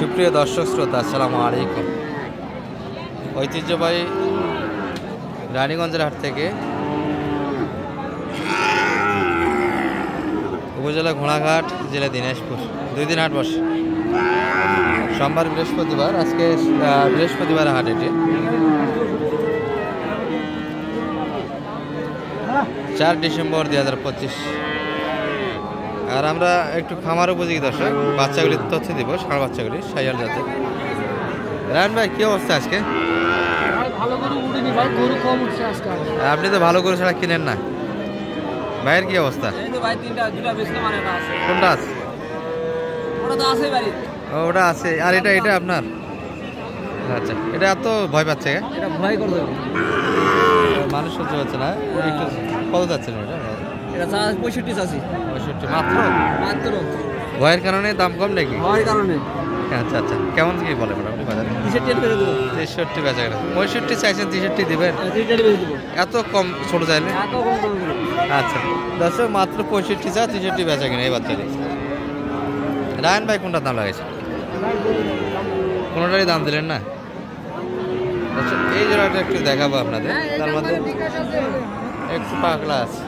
সুপ্রিয় দর্শক শ্রোতা, আসসালামু আলাইকুম। ঐতিহ্যবাহী রানীগঞ্জের হাট থেকে উপজেলা ঘোড়াঘাট, জেলা দিনাজপুর 2 দিন হাট বসে, সোমবার বৃহস্পতিবার। আজকে বৃহস্পতিবার হাট এটি। 4 ডিসেম্বর 2025। আর আমরা একটু খামার উপযোগী দর্শক বাচ্চাগুলির তথ্য দিব, ষাঁড় বাচ্চাগুলি সাইয়াল জাতের। রায়ন ভাই কি অবস্থা আজকে? আপনি তো ভালো গরু ছাড়া কিনেন না। ভাইয়ের কি অবস্থা? কোনটা আছে? ওটা আছে। আর এটা এটা আপনার? আচ্ছা, এটা এত ভয় পাচ্ছে? মানুষ সহ্য হচ্ছে না। একটু কত যাচ্ছেন ওটা? 65 মাত্র? ভয়ের কারণে দাম কম নাকি? আচ্ছা আচ্ছা, কেমন কি বলে মোটামুটি বাজারে? 63 বেচা গেল। 65 চাইছেন, 63 দিবেন? এত কম ছোট চাইলে? আচ্ছা দর্শক, মাত্র 65 চা, 63 বেচা কিনা এই বাচ্চাটি। রায়ন ভাই কোনটার দাম লাগাইছে? কোনোটারই দাম দিলেন না? আচ্ছা, এই জোড়াটা একটু দেখাবো আপনাদের। তার মধ্যে একটু পাগলা আছে।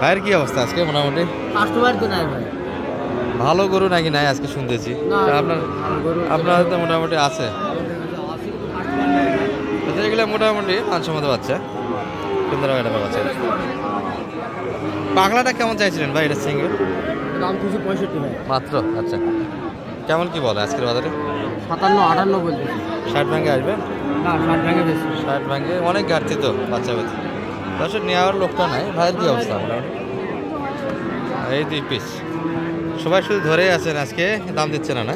ভাইয়ের কি অবস্থা আজকে? মোটামুটি ভালো গরু নাকি নাই আজকে শুনতেছি। আপনার তো মোটামুটি আছে এগুলো, মোটামুটি 500 মতো বাচ্চা, সুন্দর বাচ্চা। পাগলাটা কেমন চাইছিলেন ভাই? এটা সিঙ্গেল মাত্র? আচ্ছা, কেমন কি বলে আজকের বাজারে? 57-58 বলতে। 60 ভাঙে আসবে না? 60 ভাঙে অনেক ঘাটতি তো বাচ্চা বাচ্চা। দর্শক নেওয়ার লোকটা নাই। ভাইয়ের কি অবস্থা? এই 2 পিস সবাই শুধু ধরেই আছেন, আজকে দাম দিচ্ছে না? না,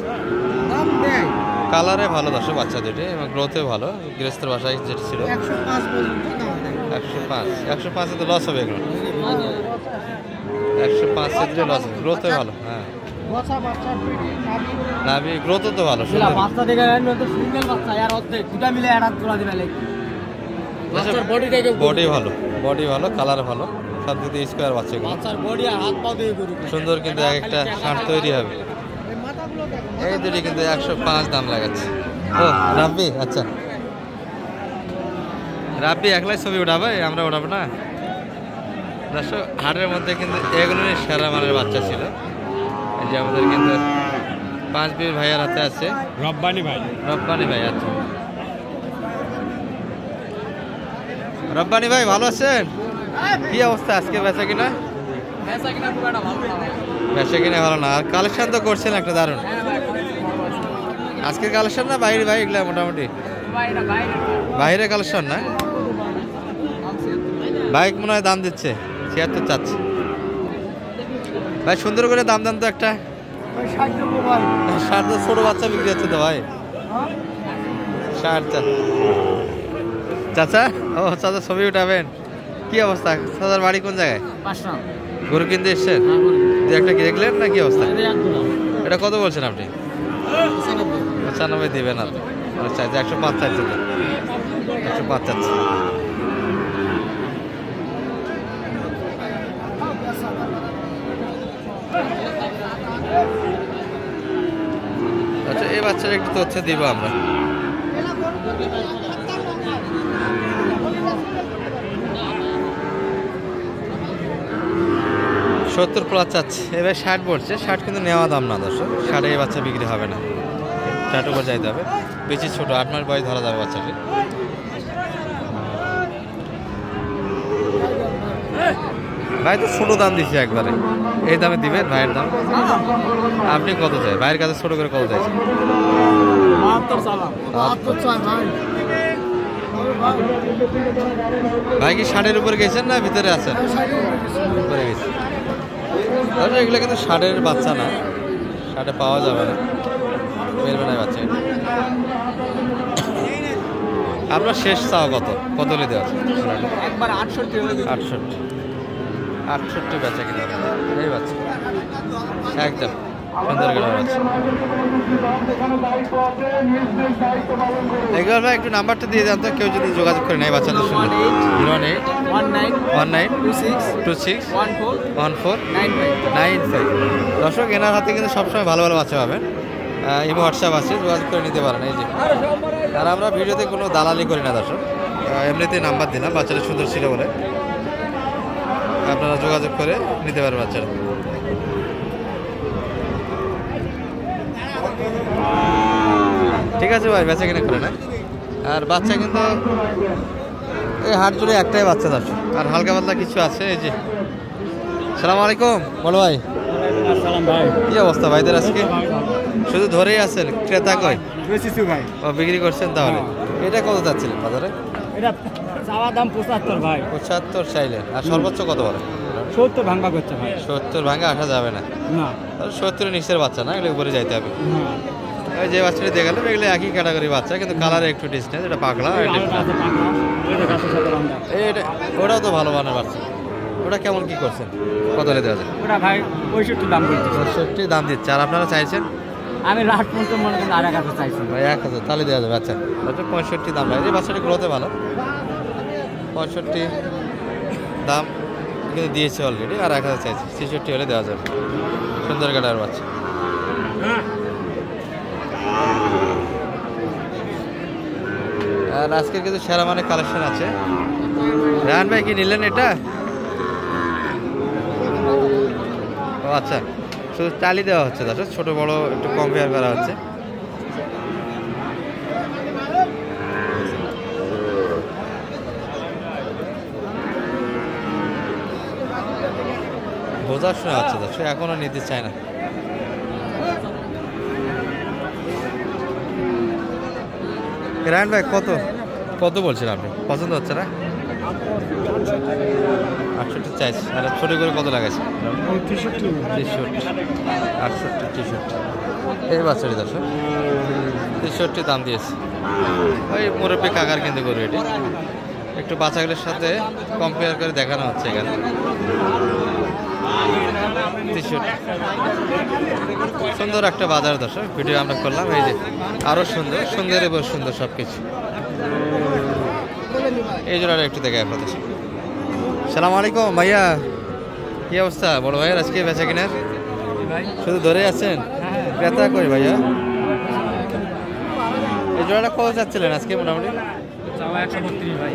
কালারে ভালো দর্শক বাচ্চা দুটি এবং গ্রোথে ভালো। গৃহস্থের বাসায় যেটা ছিল 105 তো লস হবে এগুলো। 105 লস, গ্রোথে ভালো। হ্যাঁ, নাভি গ্রোথ তো ভালো। বডি ভালো, বডি ভালো, কালার ভালো, সব দিকে স্কোয়ার বাচ্চা সুন্দর। কিন্তু এক একটা ষাঁড় তৈরি হবে। এই দুটি কিন্তু 105 দাম লাগাচ্ছে। ও রাব্বি, আচ্ছা রাব্বি একলাই ছবি উঠাবে, আমরা উঠাবো না দর্শক। হাটের মধ্যে কিন্তু এগুলোই সেরা মানের বাচ্চা ছিল। এই যে আমাদের কিন্তু 5 বীর ভাইয়ের হাতে আছে। রব্বানি ভাই। আচ্ছা, রব্বানি ভাই ভালো আছেন? কি অবস্থা আজকে বেচা কিনা? বেচা কিনা ভালো না। আর কালেকশন তো করছেন একটা দারুণ। আজকের কালেকশন না বাইরে ভাই? এগুলা মোটামুটি বাইরে কালেকশন না? বাইক মনে হয় দাম দিচ্ছে 76 চাচ্ছে। ভাই সুন্দর করে দাম দেন তো একটা। 60 ছোট বাচ্চা বিক্রি হচ্ছে তো ভাই। 60 চাচা। ও চাচা ছবি উঠাবেন? কি অবস্থা? চাচার বাড়ি কোন জায়গায়? গরু কিনতে এসছেন? একটা কি দেখলেন না? কি অবস্থা? এটা কত বলছেন আপনি? 95 দিবেন না? চাইছে 105 চাইছে। 105 চাচ্ছে। আচ্ছা, এই বাচ্চার একটু তথ্য দিব আমরা। $70+ চাচ্ছে। এবার 60 পড়ছে। 60 কিন্তু নেওয়া দাম না দর্শক। 60 এই বাচ্চা বিক্রি হবে না। 60 উপর যাইতে হবে। বেশি ছোট, 8 মাস বয়স ধরা যাবে বাচ্চাকে। ভাই তো ছোট দাম দিচ্ছে একবারে। এই দামে দিবেন? ভাইয়ের দাম আপনি কত চাই? ভাইয়ের কাছে ছোট করে কত চাইছেন? ভাই কি 60-এর উপরে গেছেন না ভিতরে আছেন? উপরে গেছে। এগুলো কিন্তু 60-এর বাচ্চা না, 60-এ পাওয়া যাবে না, মেলবে না বাচ্চা। আপনার শেষ চাওয়া কত? কত নিতে আছে? 68 বেচা কিনা এই বাচ্চা একদম সুন্দর কালার বাচ্চা। একবার ভাই একটু নাম্বারটা দিয়ে দেন তো, কেউ যদি যোগাযোগ করে নেয় বাচ্চাদের সঙ্গে। 08192619495। দর্শক এনার হাতে কিন্তু সবসময় ভালো ভালো বাচ্চা পাবেন। ইমো হোয়াটসঅ্যাপ আছে, যোগাযোগ করে নিতে পারেন। এই যে, আর আমরা ভিডিওতে কোনো দালালি করি না দর্শক, এমনিতেই নাম্বার দিলাম, বাচ্চাটা সুন্দর ছিল বলে আপনারা যোগাযোগ করে নিতে পারেন বাচ্চারা। ঠিক আছে ভাই, বেচা কিনে করে না। আর বাচ্চা কিন্তু এই হাট জুড়ে একটাই বাচ্চা দর্শক, আর হালকা পাতলা কিছু আছে। এই যে, সালাম আলাইকুম বলো ভাই, কি অবস্থা ভাইদের আজকে? শুধু ধরেই আছেন, ক্রেতা কই? ভাই ও বিক্রি করছেন তাহলে। এটা কত যাচ্ছিলেন বাজারে? এটা চাওয়া দাম 75 ভাই। 75 চাইলেন, আর সর্বোচ্চ কত বলে? 70 ভাঙা করছে ভাই। 70 ভাঙা আসা যাবে না। না, 70 নিচের বাচ্চা না, এগুলো উপরে যাইতে হবে। ওই যে বাচ্চাটি দিয়ে গেলাম, এগুলো একই ক্যাটাগরি বাচ্চা, কিন্তু কালারে একটু ডিস্টেন্স। এটা পাগলা, এটা ওটাও তো ভালো মানের বাচ্চা। ওটা কেমন কি করছেন, কত দেওয়া যায়? ওটা ভাই 65 দাম বলছে। 65 দাম দিচ্ছে, আর আপনারা চাইছেন? আমি লাট পর্যন্ত মনে করেন 1000 চাইছি ভাই 1000 তাহলে দেওয়া যাবে। আচ্ছা, 65 দাম ভাই। এই বাচ্চাটি গ্রোথে ভালো, 65 দাম কিন্তু দিয়েছে অলরেডি, আর 1000 চাইছে। 66 হলে দেওয়া যাবে। সুন্দর কাটার বাচ্চা। আর আজকের কিন্তু সেরা মানে কালেকশন আছে। রায়হান ভাই কি নিলেন এটা? ও আচ্ছা, শুধু টালি দেওয়া হচ্ছে দাদা, ছোট বড় একটু কম্পেয়ার করা হচ্ছে। বোঝা শোনা হচ্ছে দর্শক, এখনো নিতে চায় না। রায়হান ভাই কত কত বলছেন আপনি? পছন্দ হচ্ছে না? 68 চাইছে, আর ছোট করে কত লাগাইছে? 63, 68, 63। এই বাচ্চাটি দর্শক 63 দাম দিয়েছে। ওই মুরব্বী কাকার কিন্তু গরু এটি, একটু বাচ্চাগুলোর সাথে কম্পেয়ার করে দেখানো হচ্ছে এখানে। 63 সুন্দর একটা বাজার দর্শক, ভিডিও আমরা করলাম। এই যে আরো সুন্দর সুন্দর এবং সুন্দর সবকিছু। এই জন্য একটু দেখে আপনাদের। সালাম আলাইকুম ভাইয়া, কি অবস্থা বড় ভাইয়ের আজকে বেচা কিনার? শুধু ধরে আছেন, ক্রেতা কই ভাইয়া? এই জোড়াটা কত চাচ্ছিলেন আজকে মোটামুটি? 132 ভাই।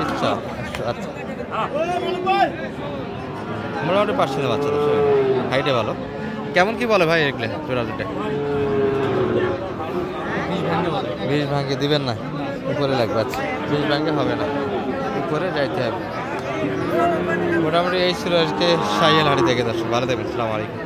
আচ্ছা আচ্ছা, মোটামুটি পার্সেন্ট বাচ্চা তো, হাইটে ভালো। কেমন কি বলে ভাই এগুলো জোড়া দুটো? 20 ভাঙে দিবেন না? উপরে লাগবে। আচ্ছা, 20 ভাঙে হবে না, উপরে যাইতে হবে। মোটামুটি এই ছিল আজকে সাইয়েল হাড়ি থেকে দর্শক। ভালো থাকবেন, আসসালামু আলাইকুম।